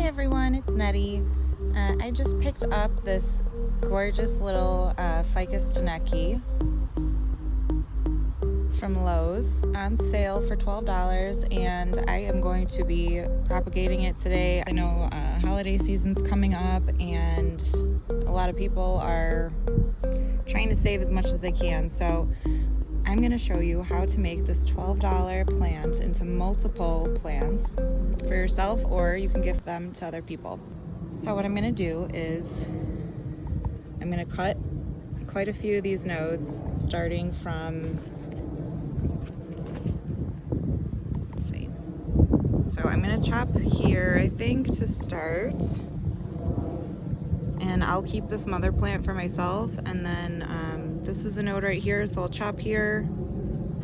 everyone, it's Nettie. I just picked up this gorgeous little Ficus Tineke from Lowe's on sale for $12, and I am going to be propagating it today. I know holiday season's coming up and a lot of people are trying to save as much as they can, so I'm going to show you how to make this $12 plant into multiple plants for yourself, or you can gift them to other people. So what I'm going to do is I'm going to cut quite a few of these nodes, starting from, let's see, so I'm going to chop here, I think, to start, and I'll keep this mother plant for myself, and then this is a node right here, so I'll chop here. I'm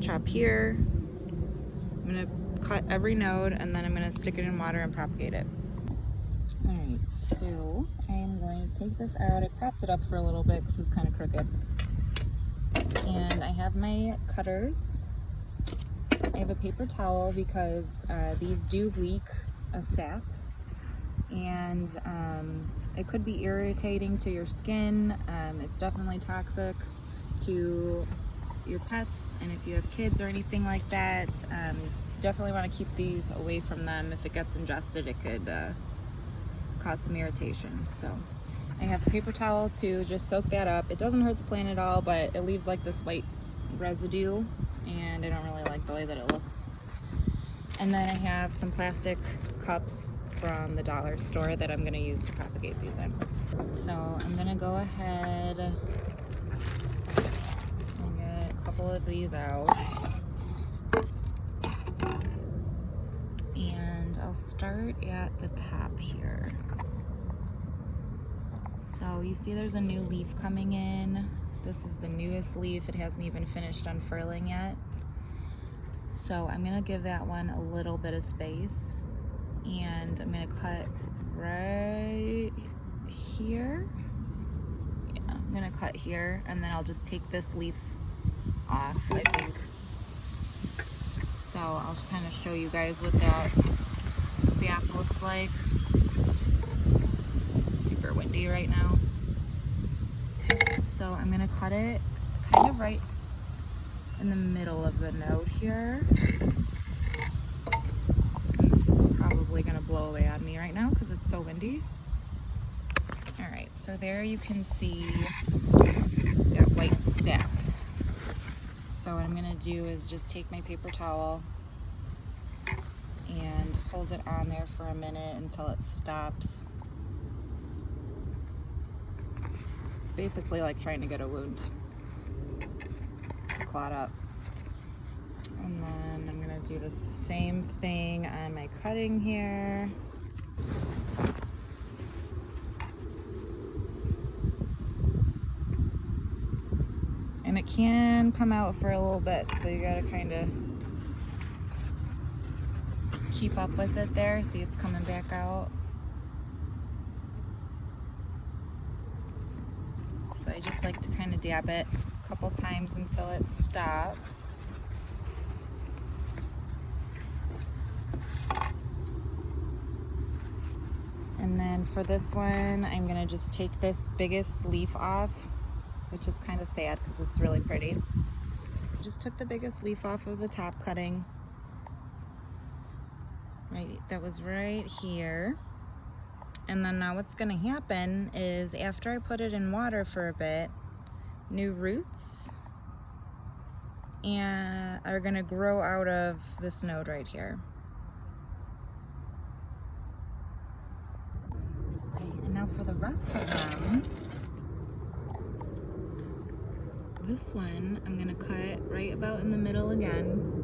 going to cut every node, and then I'm going to stick it in water and propagate it. Alright, so I am going to take this out. I propped it up for a little bit because it was kind of crooked. And I have my cutters. I have a paper towel because these do leak a sap, and it could be irritating to your skin. It's definitely toxic to your pets, and if you have kids or anything like that, definitely want to keep these away from them. If it gets ingested, it could cause some irritation. So I have a paper towel to just soak that up. It doesn't hurt the plant at all, but it leaves like this white residue, and I don't really like the way that it looks. And then I have some plastic cups from the dollar store that I'm going to use to propagate these in. So I'm going to go ahead and get a couple of these out. And I'll start at the top here. So you see there's a new leaf coming in. This is the newest leaf. It hasn't even finished unfurling yet. So I'm going to give that one a little bit of space, and I'm going to cut right here. Yeah, I'm going to cut here, and then I'll just take this leaf off, I think. So I'll kind of show you guys what that sap looks like. It's super windy right now. So I'm going to cut it kind of right in the middle of the node here. And this is probably going to blow away on me right now because it's so windy. Alright, so there you can see that white sap. So what I'm going to do is just take my paper towel and hold it on there for a minute until it stops. It's basically like trying to get a wound to clot up. And then I'm going to do the same thing on my cutting here. And it can come out for a little bit, so you got to kind of keep up with it there. See, it's coming back out. So I just like to kind of dab it a couple times until it stops. And then for this one, I'm going to just take this biggest leaf off, which is kind of sad because it's really pretty. Just took the biggest leaf off of the top cutting. Right, that was right here. And then now what's going to happen is after I put it in water for a bit, new roots are going to grow out of this node right here. Okay, and now for the rest of them, this one I'm going to cut right about in the middle again.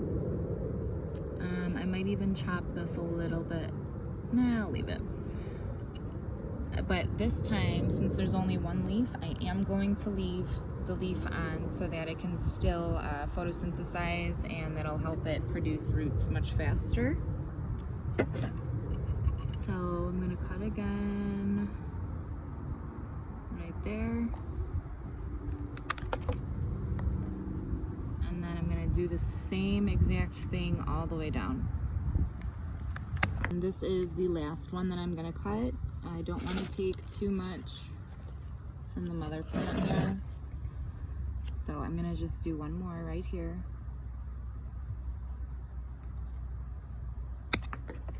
I might even chop this a little bit. Nah, I'll leave it. But this time, since there's only one leaf, I am going to leave the leaf on so that it can still photosynthesize, and that'll help it produce roots much faster. So I'm going to cut again right there. And then I'm going to do the same exact thing all the way down. And this is the last one that I'm gonna cut. I don't want to take too much from the mother plant here. So I'm gonna just do one more right here.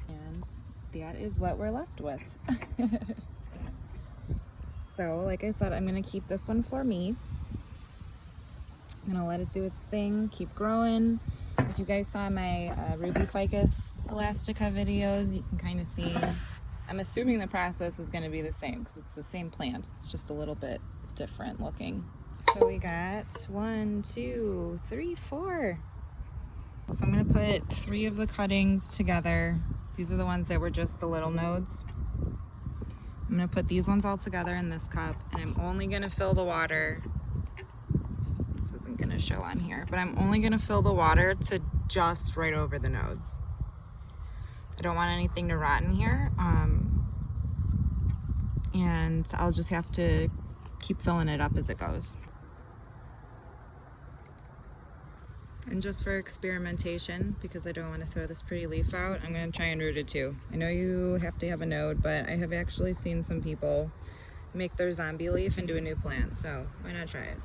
And that is what we're left with. So like I said, I'm gonna keep this one for me. I'm gonna let it do its thing, keep growing. If you guys saw my Ruby Ficus Elastica videos, you can kind of see, I'm assuming the process is gonna be the same because it's the same plant. It's just a little bit different looking. So we got 1, 2, 3, 4. So I'm gonna put 3 of the cuttings together. These are the ones that were just the little nodes. I'm gonna put these ones all together in this cup, and I'm only gonna fill the water. This isn't gonna show on here, but I'm only gonna fill the water to just right over the nodes. I don't want anything to rot in here, and I'll just have to keep filling it up as it goes. And just for experimentation, because I don't want to throw this pretty leaf out, I'm going to try and root it too. I know you have to have a node, but I have actually seen some people make their zombie leaf into a new plant, so why not try it?